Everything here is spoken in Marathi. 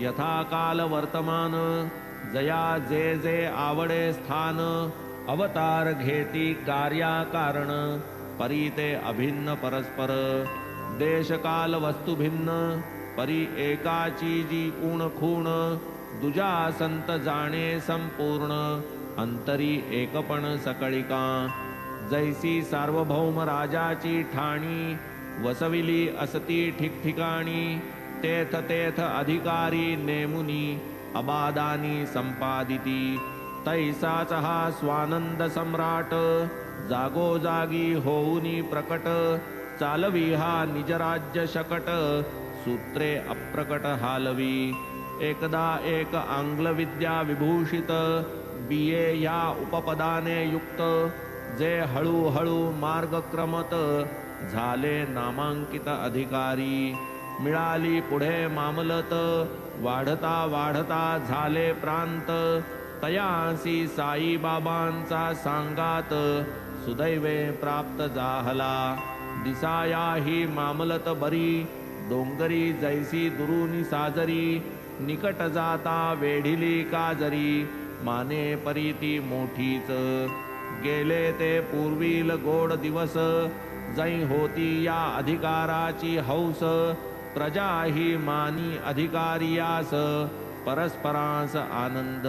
यथा काल वर्तमान जया जे जे आवडे स्थान अवतार घेती कार्या कारण परी ते अभिन्न परस्पर देश काल वस्तु भिन्न परी एकाची जी ऊण खूण दुजा संत जाणे संपूर्ण अंतरी एकपण सकळिका जैसी सार्वभौम राजाची ठाणी वसविली असती ठिकठिकाणी तेथ तेथ अधिकारी नेमुनी अबादानी संपादिती तैसाच हा स्वानंद सम्राट जागोजागी होऊनी प्रकट चालवी हा निजराज्य शकट सूत्रे अप्रकट हालवी एकदा एक आंग्ल विद्या विभूषित बीए या उपपदाने युक्त जे हळूहळू मार्गक्रमत झाले नामांकित अधिकारी मिळाली पुढे मामलत वाढता वाढता झाले प्रांत तयासी साई बाबांचा सांगात सुदैवे प्राप्त जाहला दिसाया ही मामलत बरी डोंगरी जैसी दुरुनी साजरी निकट जाता वेढिली काजरी माने परीती मोठीच गेले ते पूर्वील गोड दिवस जै होती या अधिकाराची हौस प्रजा ही मानी अधिकारियास परस्परांस आनंद